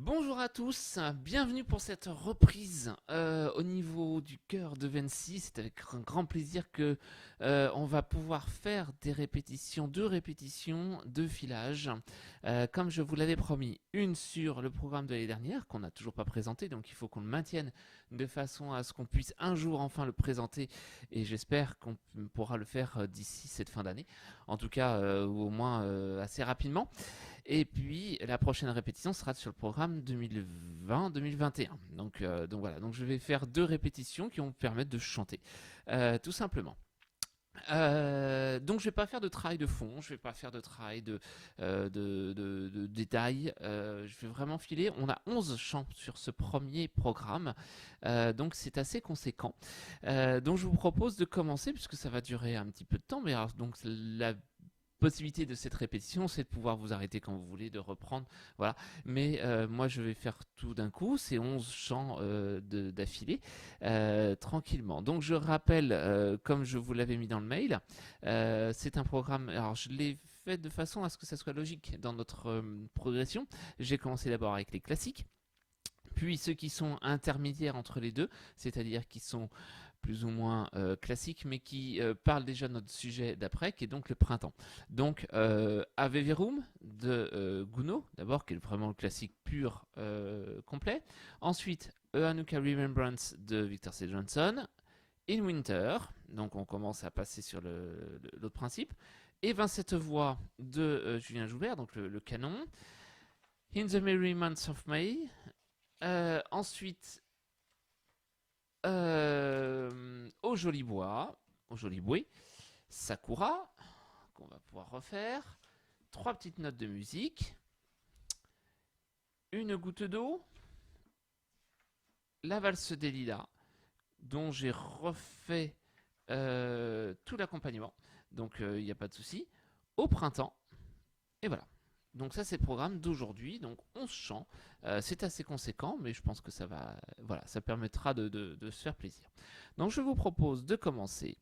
Bonjour à tous, bienvenue pour cette reprise au niveau du cœur de Vency. C'est avec un grand plaisir que on va pouvoir faire des répétitions, deux répétitions de filage. Comme je vous l'avais promis, une sur le programme de l'année dernière qu'on n'a toujours pas présenté, donc il faut qu'on le maintienne de façon à ce qu'on puisse un jour enfin le présenter et j'espère qu'on pourra le faire d'ici cette fin d'année, en tout cas ou au moins assez rapidement. Et puis la prochaine répétition sera sur le programme 2020-2021. Donc voilà, donc je vais faire deux répétitions qui vont me permettre de chanter, tout simplement. Donc je vais pas faire de travail de fond, je vais pas faire de travail de détails, je vais vraiment filer. On a 11 chants sur ce premier programme, donc c'est assez conséquent. Donc je vous propose de commencer, puisque ça va durer un petit peu de temps, mais alors, donc la possibilité de cette répétition, c'est de pouvoir vous arrêter quand vous voulez, de reprendre, voilà. Mais moi, je vais faire tout d'un coup, c'est 11 chants d'affilée, tranquillement. Donc, je rappelle, comme je vous l'avais mis dans le mail, c'est un programme, alors je l'ai fait de façon à ce que ça soit logique dans notre progression. J'ai commencé d'abord avec les classiques, puis ceux qui sont intermédiaires entre les deux, c'est-à-dire qui sont plus ou moins classiques, mais qui parlent déjà de notre sujet d'après, qui est donc le printemps. Donc, Ave Verum de Gounod, d'abord, qui est vraiment le classique pur complet. Ensuite, A Hanukkah Remembrance de Victor C. Johnson. In Winter, donc on commence à passer sur l'autre principe. Et 27 voix de Julien Joubert, donc le canon. In the Merry Months of May. Ensuite, au Joli Bois, au Joli Bouet, Sakura, qu'on va pouvoir refaire, trois petites notes de musique, une goutte d'eau, la valse des lilas, dont j'ai refait tout l'accompagnement, donc il n'y a pas de souci, au printemps, et voilà. Donc ça c'est le programme d'aujourd'hui, donc 11 chants, c'est assez conséquent, mais je pense que ça va, voilà, ça permettra de se faire plaisir. Donc je vous propose de commencer.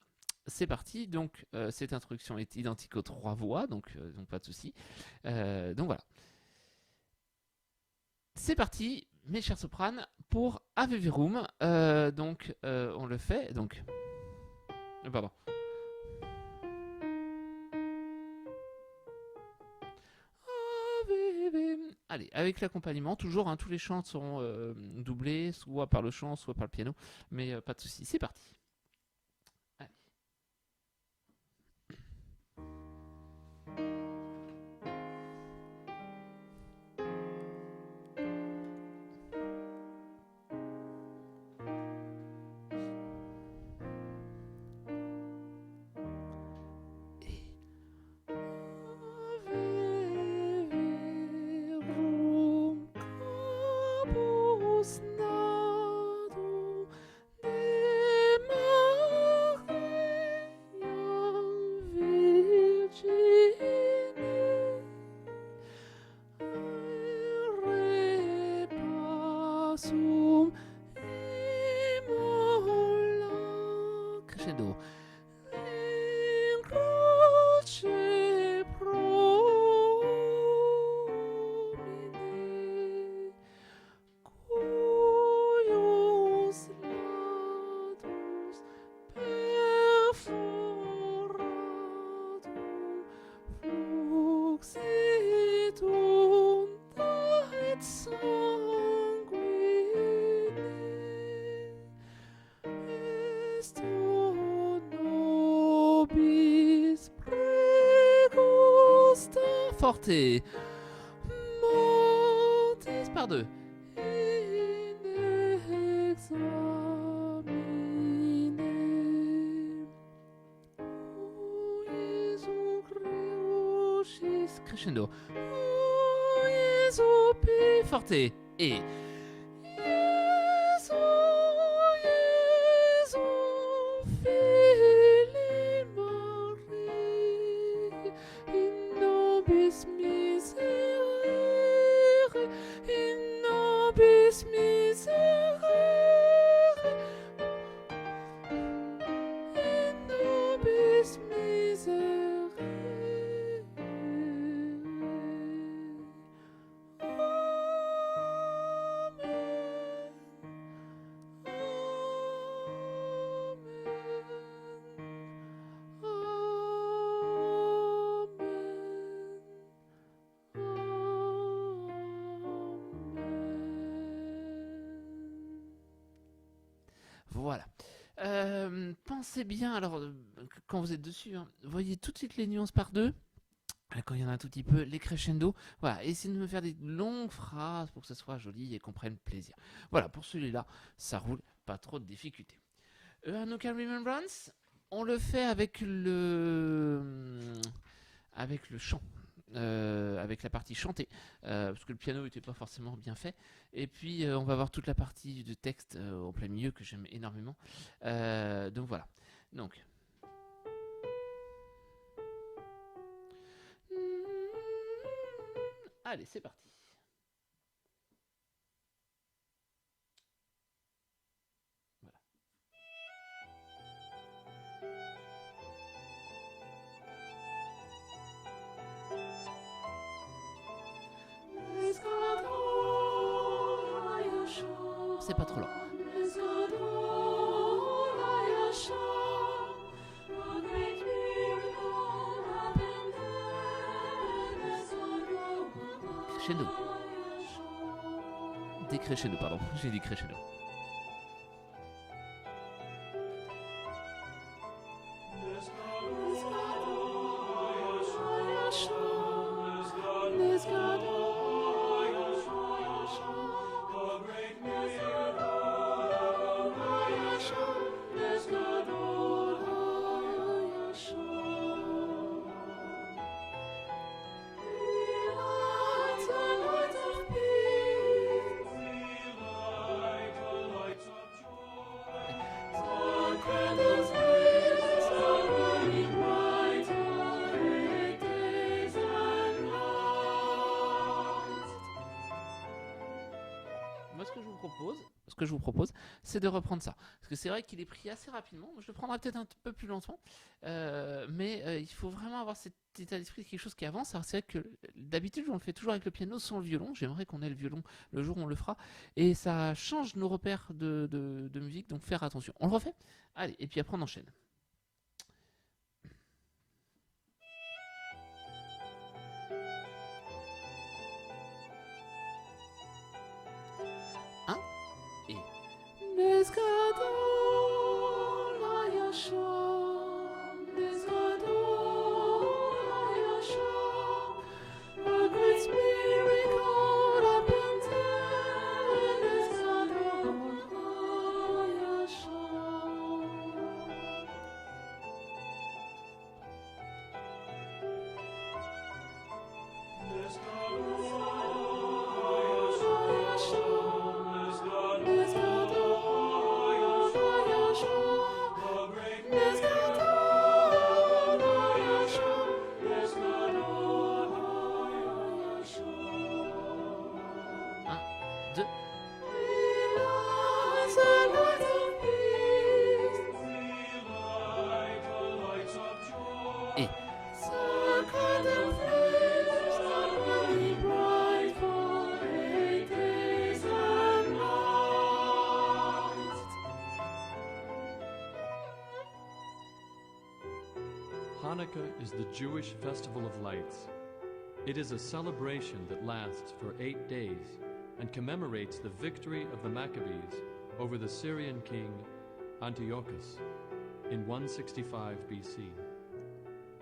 C'est parti, donc cette introduction est identique aux trois voix, donc pas de souci. Donc voilà. C'est parti, mes chers sopranes, pour Ave Verum. On le fait. Donc, pardon. Allez, avec l'accompagnement, toujours, hein, tous les chants seront doublés, soit par le chant, soit par le piano, mais pas de souci. C'est parti. Allez. Crescendo. Forte. Montes par deux. Crescendo. Forte. Et Voilà. Pensez bien, alors, quand vous êtes dessus, hein, voyez tout de suite les nuances par deux. Quand il y en a un tout petit peu, les crescendo. Voilà, essayez de me faire des longues phrases pour que ce soit joli et qu'on prenne plaisir. Voilà, pour celui-là, ça roule, pas trop de difficultés. Hanukkah Remembrance, on le fait avec le chant. Avec la partie chantée, parce que le piano n'était pas forcément bien fait. Et puis on va avoir toute la partie de texte en plein milieu que j'aime énormément. Donc voilà. Donc. Allez, c'est parti. Voilà. C'est pas trop lent. Crescendo. Décrescendo, pardon. J'ai dit crescendo. Ce que je vous propose, c'est de reprendre ça. Parce que c'est vrai qu'il est pris assez rapidement. Je le prendrai peut-être un peu plus lentement. Mais il faut vraiment avoir cet état d'esprit de quelque chose qui avance. Alors c'est vrai que d'habitude, on le fait toujours avec le piano sans le violon. J'aimerais qu'on ait le violon le jour où on le fera. Et ça change nos repères de musique. Donc faire attention. On le refait ? Allez, et puis après on enchaîne. Hanukkah is the Jewish festival of lights. It is a celebration that lasts for 8 days and commemorates the victory of the Maccabees over the Syrian king Antiochus in 165 BC.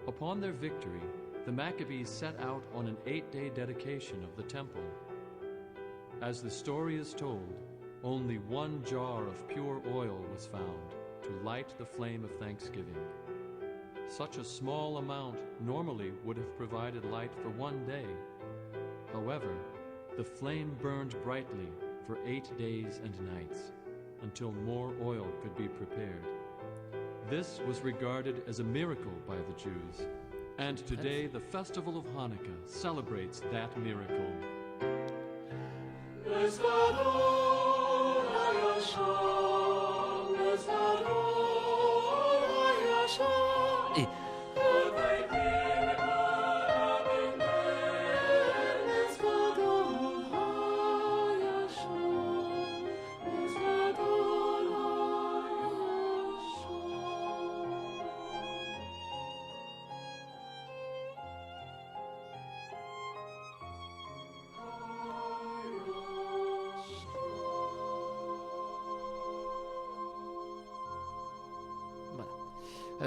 Upon their victory, the Maccabees set out on an 8-day dedication of the temple. As the story is told, only one jar of pure oil was found to light the flame of thanksgiving. Such a small amount normally would have provided light for 1 day. However, the flame burned brightly for 8 days and nights, until more oil could be prepared. This was regarded as a miracle by the Jews, and today the festival of Hanukkah celebrates that miracle. Et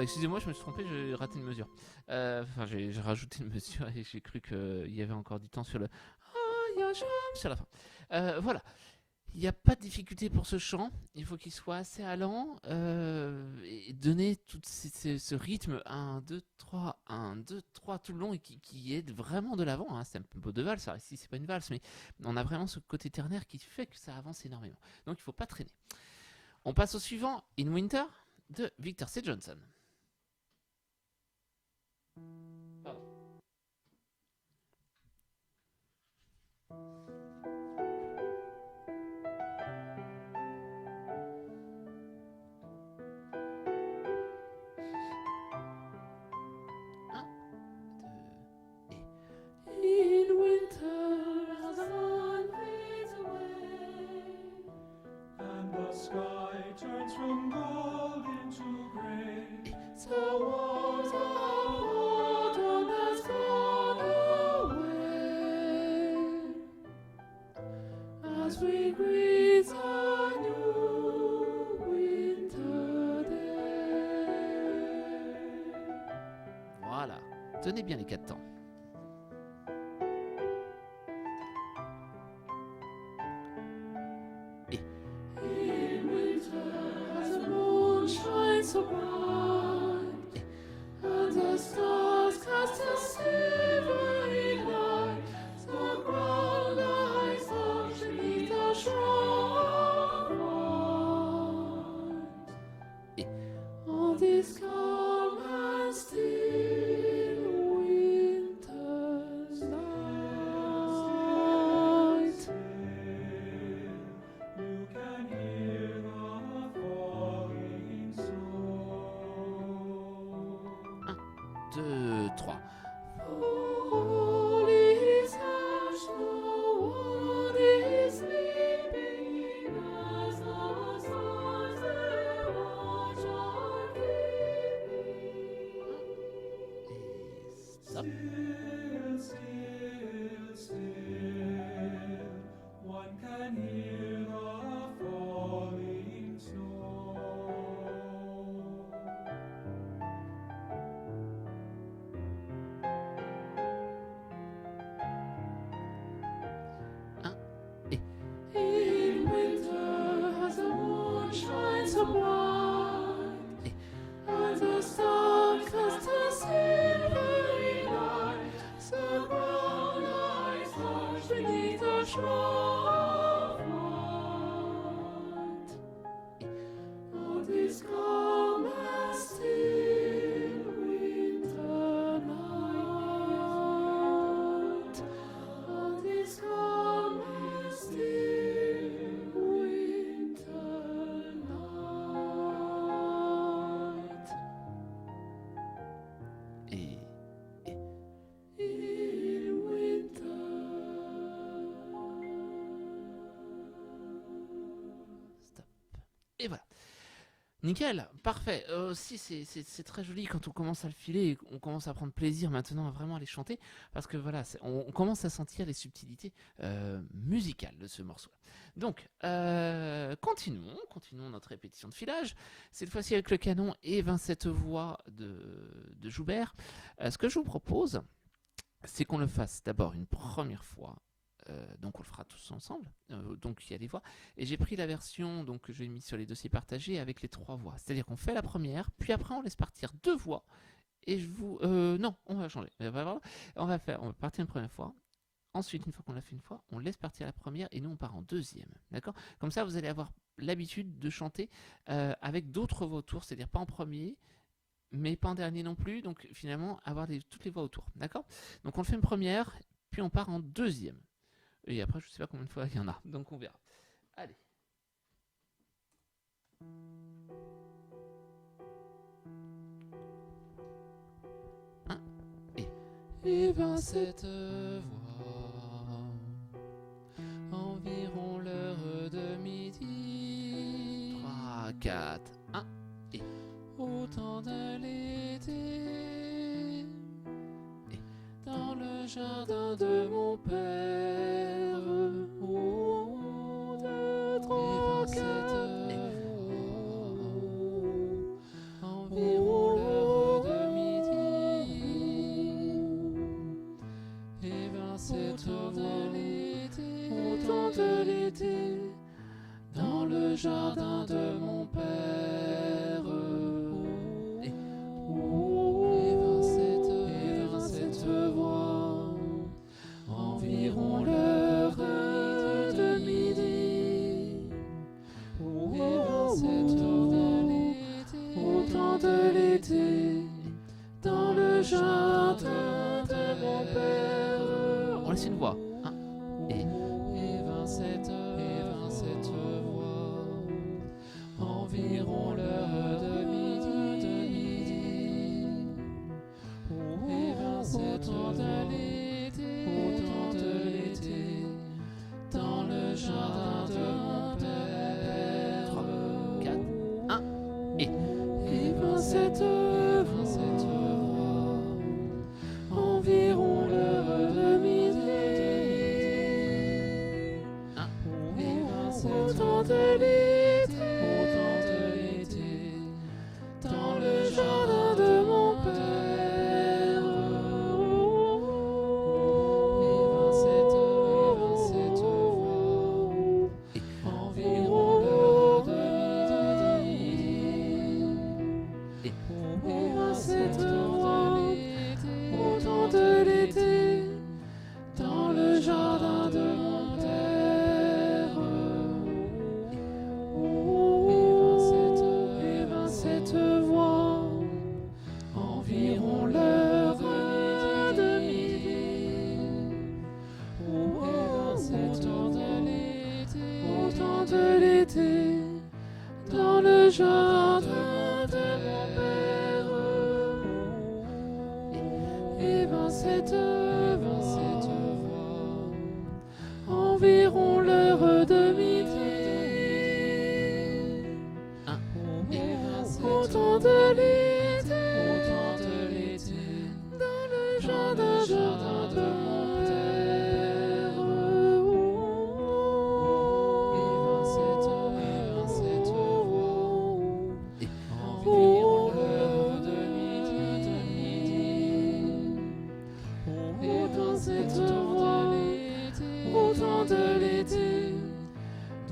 Excusez-moi, je me suis trompé, j'ai raté une mesure. Enfin, j'ai rajouté une mesure et j'ai cru qu'il y avait encore du temps sur le sur la fin. Voilà. Il n'y a pas de difficulté pour ce chant. Il faut qu'il soit assez allant et donner tout ce rythme 1, 2, 3, 1, 2, 3 tout le long et qui aide vraiment de l'avant. Hein. C'est un peu de valse. Alors ici, c'est pas une valse, mais on a vraiment ce côté ternaire qui fait que ça avance énormément. Donc il ne faut pas traîner. On passe au suivant, In Winter de Victor C. Johnson. Pardon. In winter, as the sun fades away, and the sky turns from gold into gray, the warmth of autumn has gone away, as we greet the new winter day. Voilà, tenez bien les 4 temps. So bright, and the stars cast a silvery light. The ground lies dark beneath the shroud of night. On this calm and still winter's night, you can hear the falling snow. 1, 2, 3. All is hushed, no one is sleeping, as the stars their watch are keeping. Stop. Still, still, still, one can hear the falling snow. In winter, as the moon shines so bright, and the stars cast a silvery light, the ground lies dark beneath the shroud of night. On this calm and still winter night, on this calm and still winter night. Et in winter. Stop. Et voilà. Nickel, parfait. Si c'est très joli quand on commence à le filer et on commence à prendre plaisir maintenant à vraiment aller chanter parce que voilà, on commence à sentir les subtilités musicales de ce morceau. Donc, continuons notre répétition de filage. Cette fois-ci avec le canon et 27 voix de Joubert. Ce que je vous propose, c'est qu'on le fasse d'abord une première fois. Donc on le fera tous ensemble, donc il y a des voix, et j'ai pris la version donc, que j'ai mis sur les dossiers partagés avec les 3 voix, c'est à dire qu'on fait la première, puis après on laisse partir 2 voix, et je vous... non, on va changer, on va partir une première fois, ensuite une fois qu'on l'a fait une fois, on laisse partir la première, et nous on part en deuxième, d'accord? Comme ça vous allez avoir l'habitude de chanter avec d'autres voix autour, c'est-à-dire pas en premier, mais pas en dernier non plus, donc finalement avoir toutes les voix autour, d'accord? Donc on le fait une première, puis on part en deuxième. Et après, je ne sais pas combien de fois il y en a, donc on verra. Allez. Et 27 voix, environ l'heure de midi. 3, 4, 1, et au temps de l'été, dans le jardin de mon père. Oh, 2, 3, 4, environ l'heure l'été, dans le jardin de mon père. Et vint cette voix, environ l'heure de midi. Et vint cette voix, au temps de l'été, dans le jardin de mon père. On laisse une voix. Et vint cette voix, environ l'heure de midi. Et vint cette voix, au temps de l'été, dans le jardin de mon père. 3, 4, 1, et vint cette voix, environ l'heure de midi. Au temps de l'été, dans le jardin de mon père. Et vint cette voix, environ l'heure de midi. Et vint cette voix, au temps de l'été, dans le jardin de mon père. Cette voix, environ l'heure de midi. Au temps de l'été, dans le jardin de mon père. Et vint cette voix, environ l'heure de midi. Au temps de l'été, dans le jardin de mon père. Et vint cette voix, environ l'heure de midi. Et vint cette voix, au temps de l'été,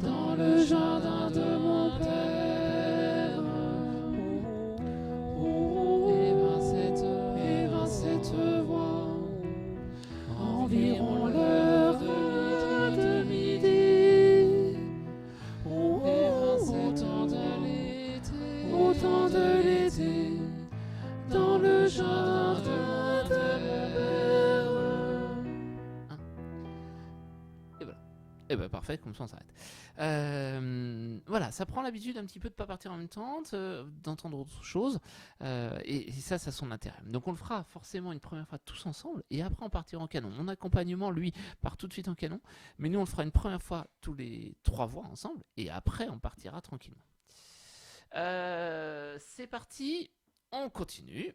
dans le jardin de mon père. Cette voix, environ l'heure de midi. Au temps de l'été, dans le jardin de mon père. Et voilà. Et ben parfait, comme ça on s'arrête. Voilà, ça prend l'habitude un petit peu de ne pas partir en même temps, d'entendre autre chose, et ça a son intérêt. Donc on le fera forcément une première fois tous ensemble, et après on partira en canon. Mon accompagnement, lui, part tout de suite en canon, mais nous on le fera une première fois tous les 3 voix ensemble, et après on partira tranquillement. C'est parti, on continue,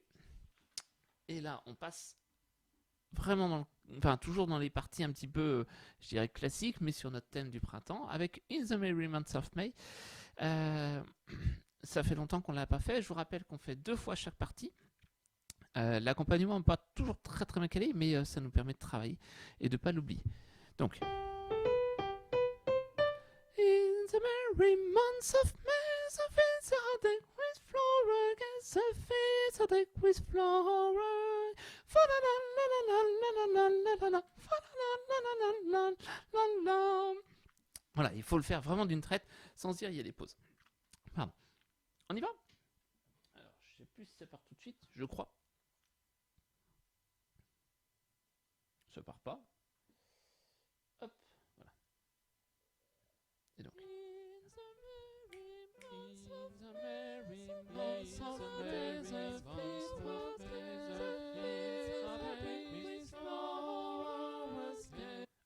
et là on passe vraiment toujours dans les parties un petit peu, je dirais, classiques, mais sur notre thème du printemps, avec In the Merry Month of May. Ça fait longtemps qu'on ne l'a pas fait. Je vous rappelle qu'on fait 2 fois chaque partie. L'accompagnement n'est pas toujours très très bien calé, mais ça nous permet de travailler et de ne pas l'oublier. Donc, In the merry months of May, the fields are decked with flowers, yes, the fields are decked with flowers. Voilà, il faut le faire vraiment d'une traite, sans dire il y a des pauses. Pardon. On y va ? Alors, je sais plus si ça part tout de suite, je crois. Ça part pas. Hop, voilà. Et donc.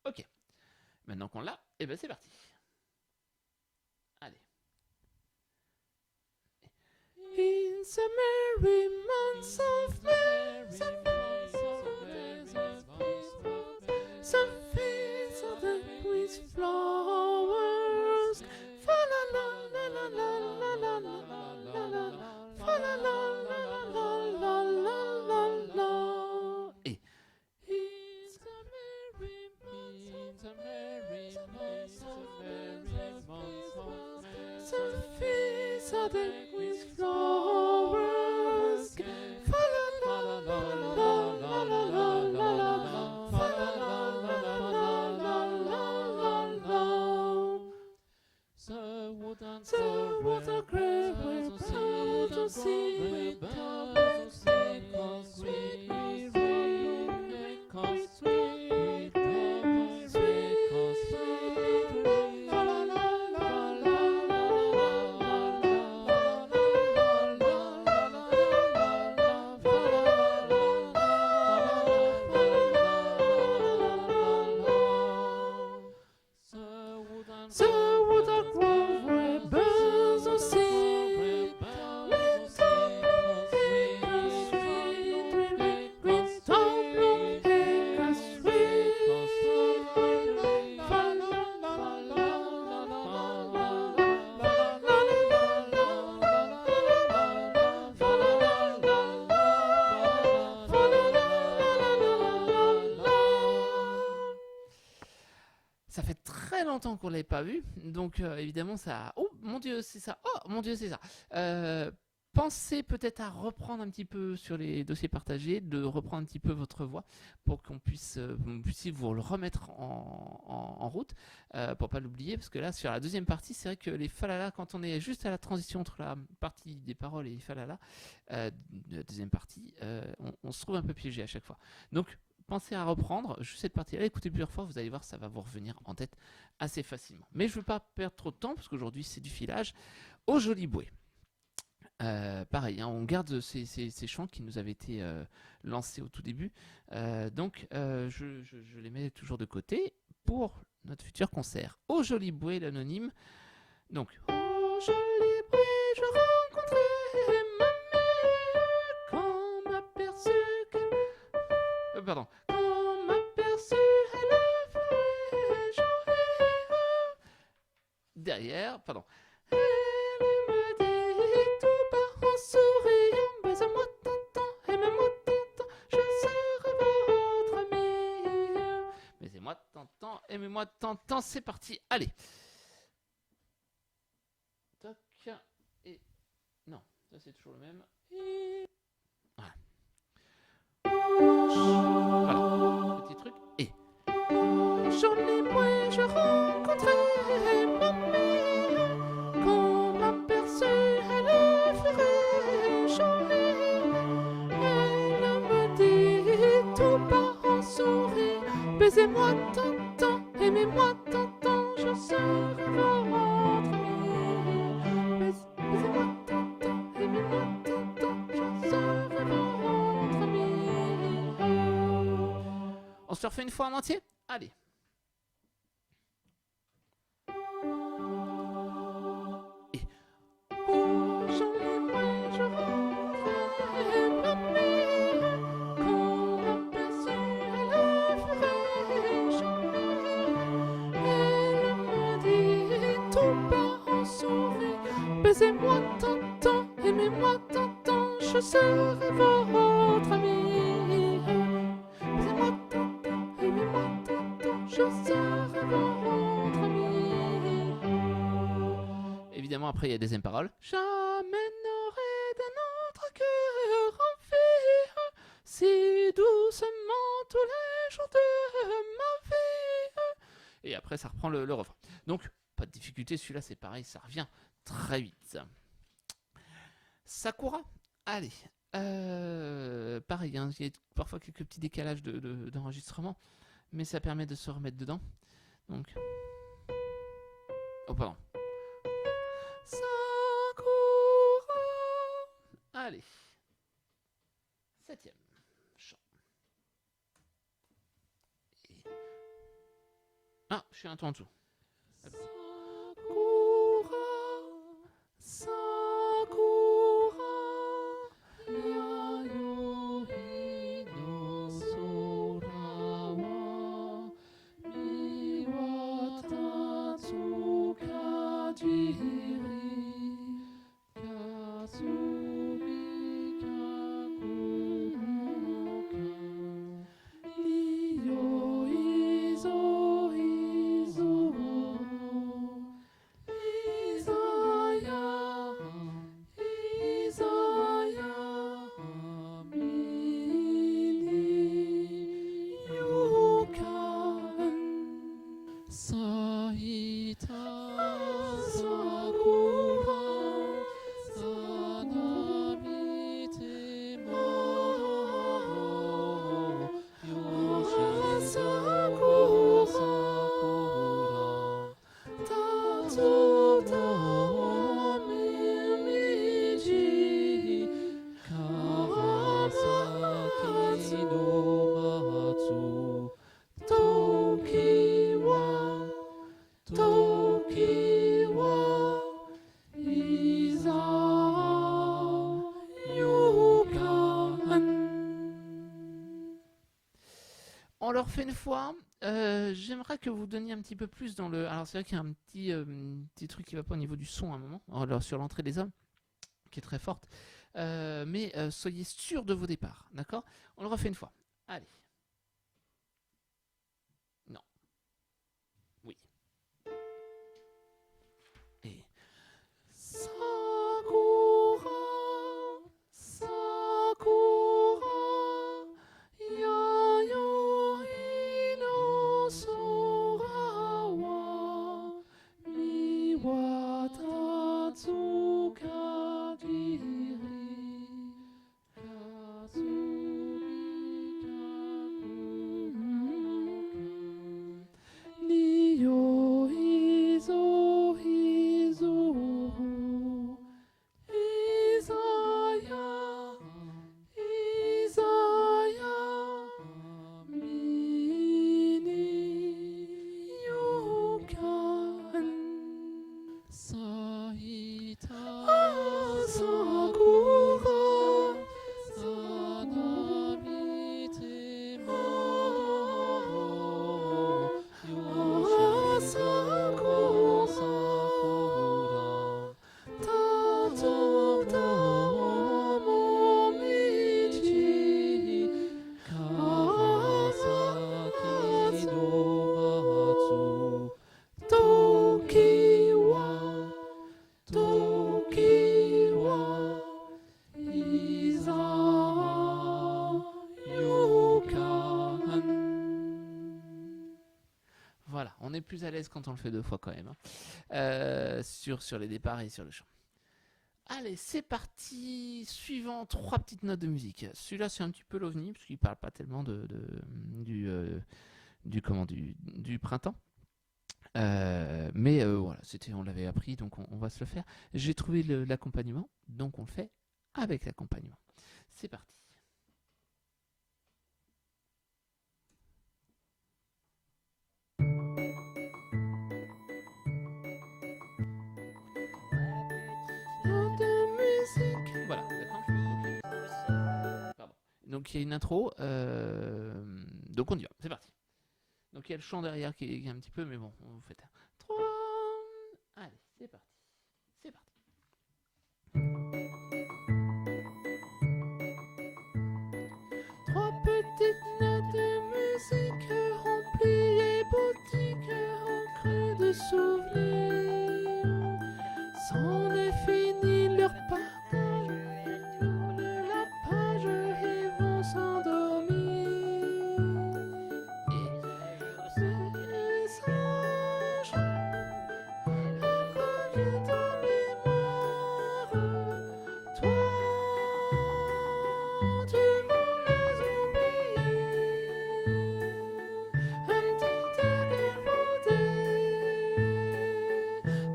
Ok, maintenant qu'on l'a, et ben c'est parti. Allez. In the merry months of May, some fields are decked with flowers. Fa la la la la la la la la la. Fa la la la la la la la la. Et in the merry months of May, sudden with flowers. Fa la la la la la la la la la. Fa la la la la la la la. The woods are grey with birds on sea, birds on sweet, because sweet, because sweet, because sweet, la la la la la la the wood are grove where birds on sea, with sweet, green stone bloom, and sweet, fa la la la la la la Ça fait très longtemps qu'on ne l'avait pas vu, donc évidemment ça... Oh mon Dieu, c'est ça. Oh mon Dieu, c'est ça. Pensez peut-être à reprendre un petit peu sur les dossiers partagés, de reprendre un petit peu votre voix pour qu'on puisse, vous puissiez vous le remettre en route, pour pas l'oublier, parce que là sur la deuxième partie, c'est vrai que les falala, quand on est juste à la transition entre la partie des paroles et les falala, la deuxième partie, on se trouve un peu piégé à chaque fois. Donc pensez à reprendre juste cette partie-là, écoutez plusieurs fois, vous allez voir, ça va vous revenir en tête assez facilement. Mais je ne veux pas perdre trop de temps, parce qu'aujourd'hui c'est du filage au joli bouet. Pareil, hein, on garde ces chants qui nous avaient été lancés au tout début. Donc je les mets toujours de côté pour notre futur concert. Au joli bouet, l'anonyme. Donc, au joli bouet, je rencontrais ma mère quand m'aperçut qu'elle... pardon. Quand m'aperçut, elle ferait jouer. Derrière, pardon. Elle me dit tout bas en souriant, baise-moi tonton, aime-moi tonton, je serai votre ami. Baisez-moi tonton, aimez-moi tonton, c'est parti, allez. Toc, et... Non, ça c'est toujours le même. Et... Voilà. Voilà, petit truc, et... Joli bouet, je rencontrais ma mère. Quand m'aperçut, elle ferait jouer. Elle me dit tout bas en sourire, baisez-moi tonton, aimez-moi tonton, je serai votre ami. Baisez-moi tonton, aimez-moi tonton, je serai votre ami. On se refait une fois en entier? Allez. Baisez-moi tonton, aimez-moi tonton, je serai votre ami. Baisez-moi tonton, aimez-moi tonton, je serai votre ami. Évidemment, après il y a des deuxième paroles. J'amènerai d'un autre cœur en vie, si doucement tous les jours de ma vie. Et après ça reprend le refrain. Donc pas de difficulté, celui-là c'est pareil, ça revient très vite. Sakura, allez. Pareil, hein, il y a parfois quelques petits décalages d'enregistrement, mais ça permet de se remettre dedans. Donc. Oh, pardon. Sakura. Allez. 7e chant. Et... Ah, je suis un ton en dessous. Sakura, yayoi no sora wa miwatatsu kajiri kasumi kakumoka iyoi zo izo Isaiah Sahita Sakura Sanamite Moro Yoshiro Sakura Tatsuta Mimiji Kawasaki no Matsu Tokiwa Iza Yukan. On leur fait une fois. J'aimerais que vous donniez un petit peu plus dans le. Alors c'est vrai qu'il y a un petit truc qui va pas au niveau du son à un moment, alors, sur l'entrée des hommes, qui est très forte. Mais soyez sûrs de vos départs, d'accord? On le refait une fois. Allez. Non. Oui. Et Sakura, Sakura, Yayo Hino Sorawa, Miwata Tsuka Jiri, Niyo Hizo Hizuru Isaya Mini Yukan Sahita Sakura Sanamite Moro Yoshiro Sakura Tatsuta Momiji Kawasaki no Matsu Tokiwa Iza Yukan. Voilà, on est plus à l'aise quand on le fait deux fois quand même, hein. Sur les départs et sur le chant. Allez, c'est parti. Suivant, 3 petites notes de musique. Celui-là, c'est un petit peu l'ovni, parce qu'il parle pas tellement du printemps. Mais voilà, on l'avait appris, donc on va se le faire. J'ai trouvé l'accompagnement, donc on le fait avec l'accompagnement. C'est parti. De musique. Voilà, d'accord. Pardon. Donc il y a une intro, donc on y va, c'est parti. Donc il y a le chant derrière qui est un petit peu, mais bon, vous faites 3. Allez, c'est parti. C'est parti. Trois petites notes de musique remplies les boutiques encrées de souvenirs. C'en est fini leur partage, ils tournent la page et vont s'endormir. Et les sages reviennent en mémoire. Toi, tu veux les oublier. Un petit air démodé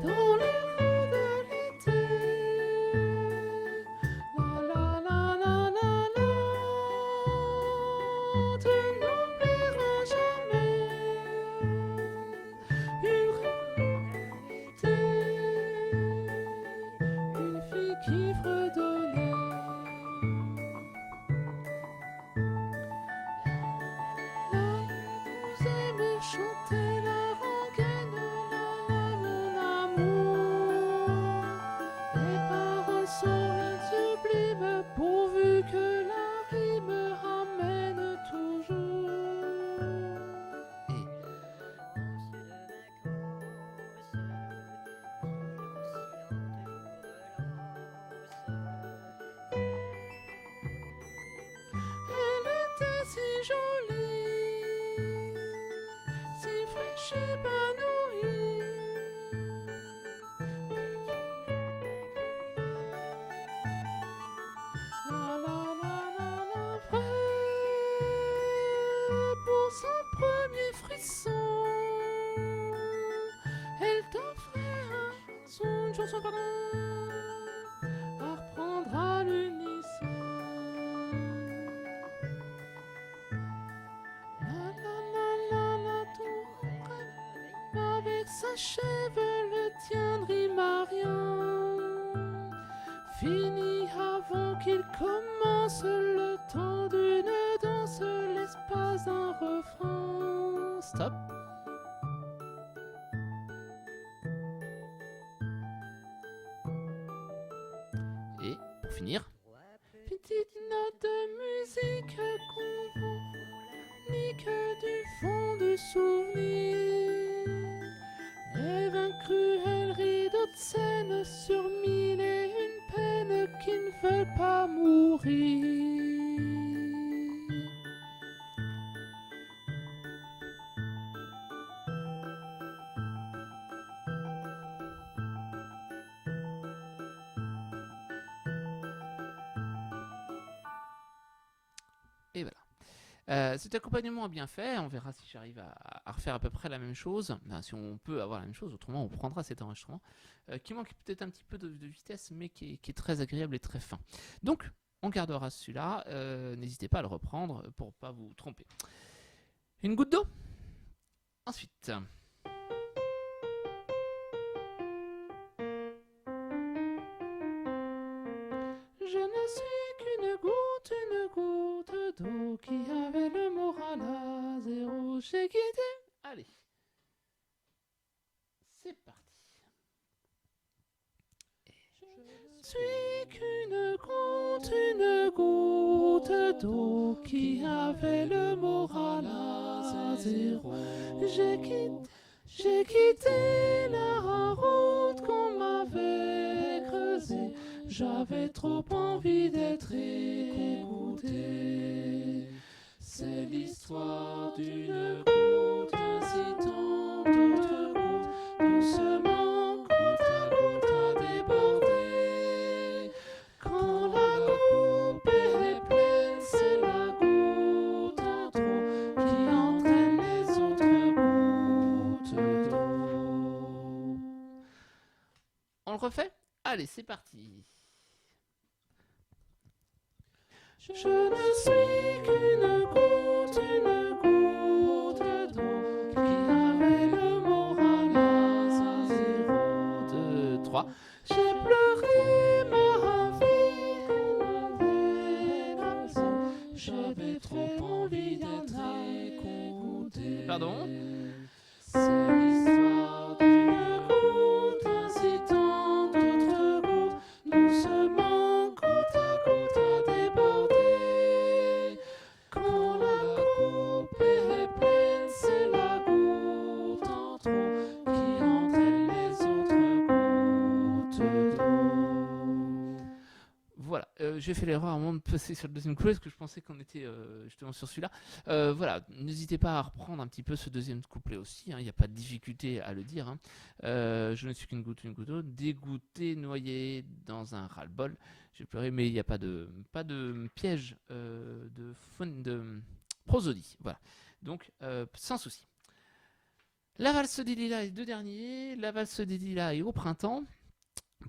dans les rues de l'été. La la la la la la. Tu n'oublieras jamais une réalité. Une fille qui fredonnait. Là, vous aimez chanter la rengaine, là, là, mon amour. Les paroles sont sublimes, pourvu que la rime ramène toujours. Et elle était si jolie, si fraîche épanouie. une chanson, pardon, à reprendre à l'unisson. La tour avec sa chèvre, le tien de rime à rien. Fini avant qu'il commence le temps d'une danse, l'espace d'un refrain. Stop. Et pour finir, petite note de musique convonique du fond du souvenir. Lève un cruel rideau de scène sur mille et une peines qui ne veulent pas mourir. Et voilà. Cet accompagnement est bien fait, on verra si j'arrive à refaire à peu près la même chose, enfin, si on peut avoir la même chose, autrement on prendra cet enregistrement, qui manque peut-être un petit peu de vitesse, mais qui est très agréable et très fin. Donc, on gardera celui-là, n'hésitez pas à le reprendre pour ne pas vous tromper. Une goutte d'eau. Ensuite... Je ne suis qu'une goutte d'eau qui avait le moral à zéro. J'ai quitté. Allez, c'est parti. Je ne suis qu'une goutte d'eau qui avait le moral à zéro. J'ai quitté la route qu'on m'avait creusée. J'avais trop envie d'être écouté. C'est l'histoire d'une goutte incitant d'autres gouttes, doucement, goutte à déborder. Quand la coupe est pleine, c'est la goutte en trop qui entraîne les autres gouttes d'eau. On le refait ? Allez, c'est parti. Je ne suis qu'une goutte d'eau qui avait le moral à zéro, 2, 3. J'ai pleuré ma vie, j'avais trop envie d'être écouté. Pardon ? C'est l'histoire d'une goutte incitant d'autres gouttes, doucement, goutte à déborder. Quand la coupe est pleine, c'est la goutte en trop qui entraîne les autres gouttes d'eau. Voilà, j'ai fait l'erreur à un moment de passer sur le deuxième couplet parce que je pensais qu'on était justement sur celui-là. Voilà, n'hésitez pas à reprendre un petit peu ce deuxième couplet aussi, il n'y a pas de difficulté à le dire. Je ne suis qu'une goutte d'eau, dégoûté, noyé dans un ras-le-bol. J'ai pleuré, mais il n'y a pas de piège de prosodie. Voilà, donc sans souci. La valse des lilas, les deux derniers. La valse des lilas est au printemps.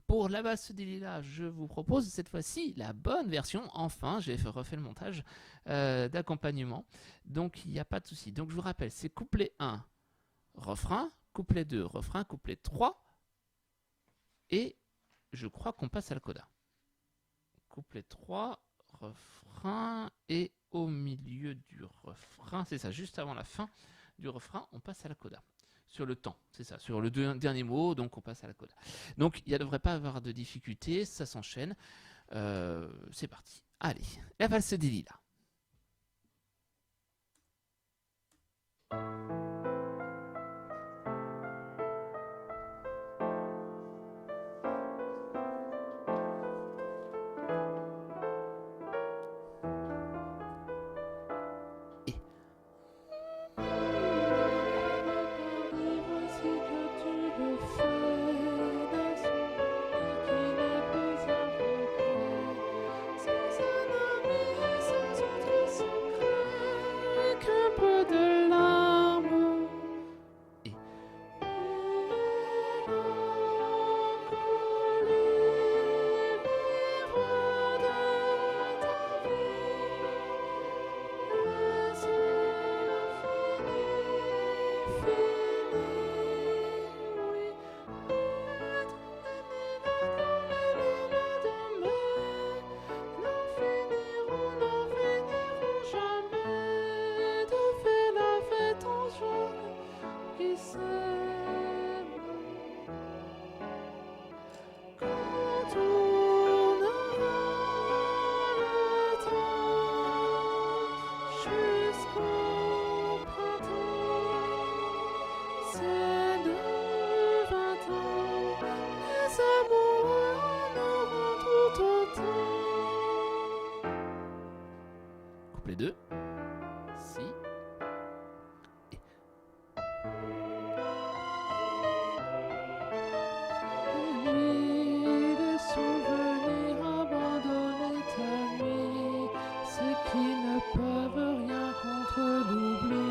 Pour la valse des lilas, je vous propose cette fois-ci la bonne version. Enfin, j'ai refait le montage d'accompagnement. Donc, il n'y a pas de souci. Donc, je vous rappelle, c'est couplet 1, refrain, couplet 2, refrain, couplet 3. Et je crois qu'on passe à la coda. Couplet 3, refrain, et au milieu du refrain, c'est ça, juste avant la fin du refrain, on passe à la coda. Sur le temps, c'est ça, sur le dernier mot, donc on passe à la coda. Donc il ne devrait pas avoir de difficulté, ça s'enchaîne. C'est parti. Allez, la valse des lilas. Qu'un peu de larmes couplet 2. Si. Et. Nuit, les souvenirs abandonnés ta nuit, ceux qui ne peuvent rien contre l'oubli.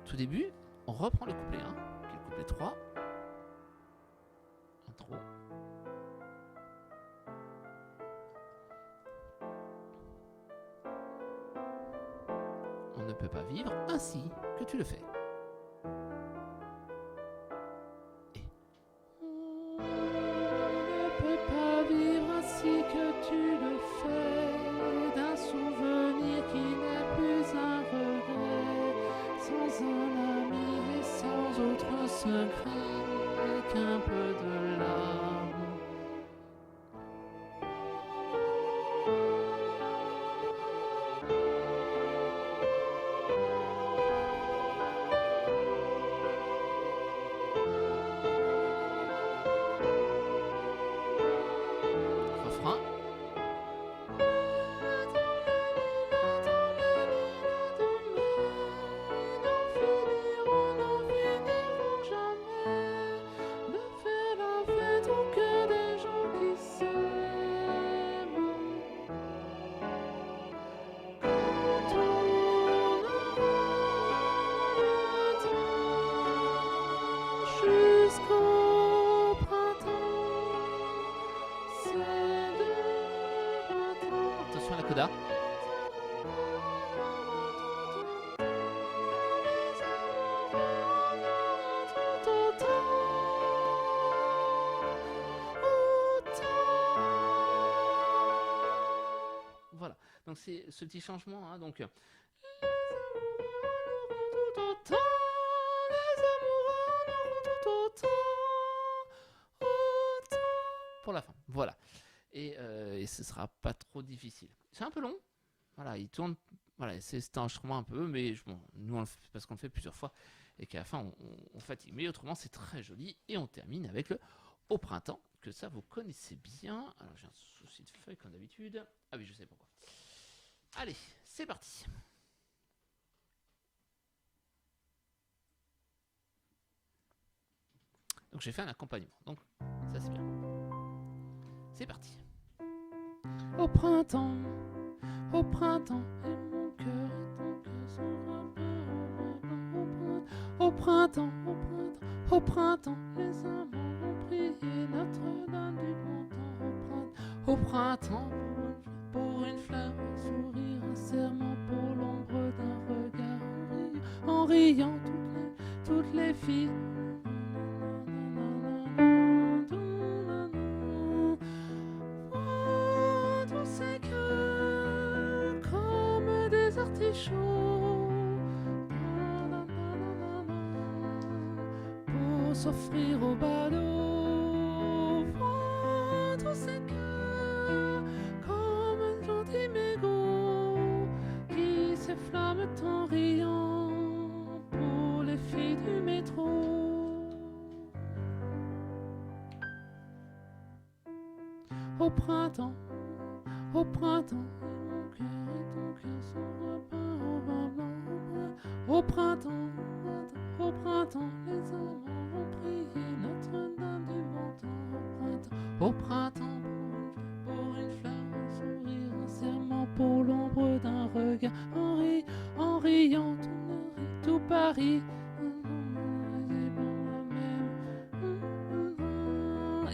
Tout début, on reprend le couplet 1, qui est le couplet 3. Intro. On ne peut pas vivre ainsi que tu le fais. Et. On ne peut pas vivre ainsi que tu le fais, d'un souvenir qui n'est plus un regret. Sans un ami et sans autre secret qu'un peu de larmes. Refrain. Jusqu'au printemps, c'est le printemps. Attention à la coda. Voilà, donc c'est ce petit changement, hein, donc. Pour la fin, voilà. Et ce sera pas trop difficile. C'est un peu long, voilà, il tourne, voilà, c'est un instrument un peu, mais bon, nous on le fait parce qu'on le fait plusieurs fois et qu'à la fin on fatigue. Mais autrement, c'est très joli et on termine avec le Au printemps, que ça vous connaissez bien. Alors j'ai un souci de feuille comme d'habitude. Ah oui, je sais pourquoi. Allez, c'est parti. Donc j'ai fait un accompagnement, donc ça c'est bien. C'est parti. Au printemps, et mon cœur et ton cœur sont au printemps, les amants ont prié Notre-Dame du bon temps. Au printemps, pour une fleur, un sourire, un serment, pour l'ombre d'un regard, en riant toutes les filles. Pour s'offrir au badaud, tous ces cœurs comme un gentil mégot qui s'efflamme en riant pour les filles du métro. Au printemps, mon cœur et ton cœur sont repeints au vin blanc. Au printemps, les amants ont prié Notre-Dame du bon temps. Au printemps, pour une fleur, un sourire, un serment, pour l'ombre d'un regard, en riant tout Paris.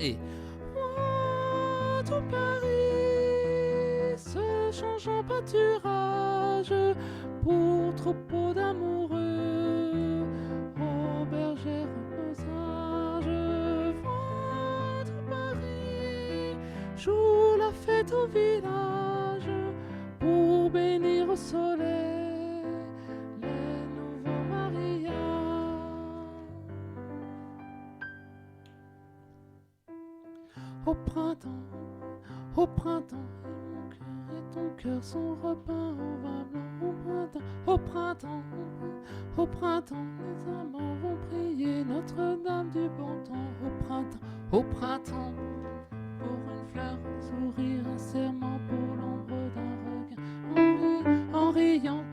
Et tout Paris se change en pâturage pour troupeau d'amoureux. joue la fête au village pour bénir au soleil les nouveaux mariages. Au printemps, et ton cœur sont repeint au vin blanc. Au printemps, les amants vont prier Notre-Dame du bon temps. Au printemps, pour une fleur, un sourire, un serment pour l'ombre d'un regard. En riant,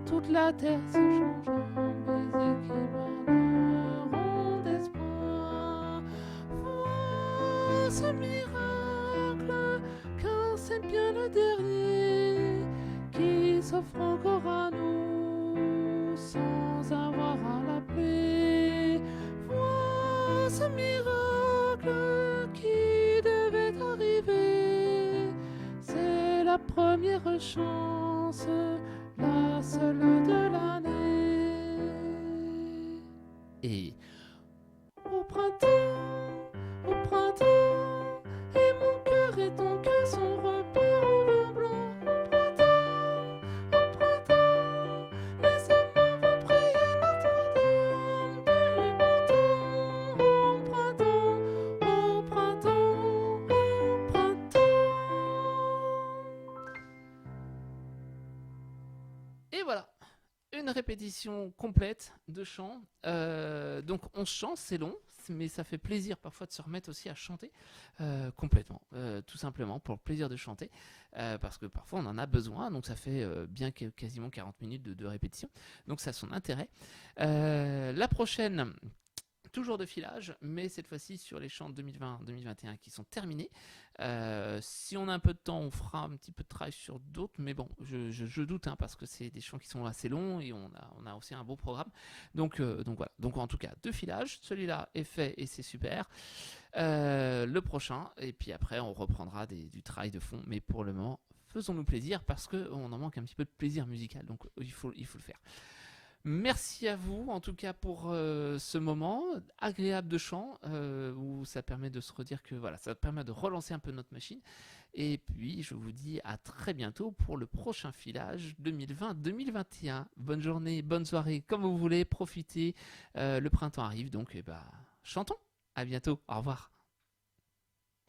toute la terre se change en baiser qui balayeront d'espoir. Vois ce miracle, car c'est bien le dernier qui s'offre encore à nous sans avoir à l'appeler. Vois ce miracle qui devait arriver. C'est la première chance, la seule de l'année. Et au printemps, et mon cœur et ton cœur sont repeints au vin blanc. Au printemps, les amants vont prier Notre-Dame du bon temps. Au printemps. Et voilà, une répétition complète de chant. Donc 11 chants, c'est long, mais ça fait plaisir parfois de se remettre aussi à chanter complètement, tout simplement pour le plaisir de chanter, parce que parfois on en a besoin, donc ça fait bien quasiment 40 minutes de répétition, donc ça a son intérêt. La prochaine, toujours de filage, mais cette fois-ci sur les chants 2020-2021 qui sont terminés. Si on a un peu de temps, on fera un petit peu de travail sur d'autres, mais bon, je doute, hein, parce que c'est des chants qui sont assez longs et on a aussi un beau programme. Donc voilà. Donc en tout cas, deux filages. Celui-là est fait et c'est super. Le prochain, et puis après, on reprendra du travail de fond, mais pour le moment, faisons-nous plaisir parce qu'on en manque un petit peu de plaisir musical, donc il faut le faire. Merci à vous en tout cas pour ce moment agréable de chant où ça permet de se redire que voilà, ça permet de relancer un peu notre machine. Et puis je vous dis à très bientôt pour le prochain filage 2020-2021. Bonne journée, bonne soirée, comme vous voulez, profitez. Le printemps arrive donc chantons. À bientôt, au revoir.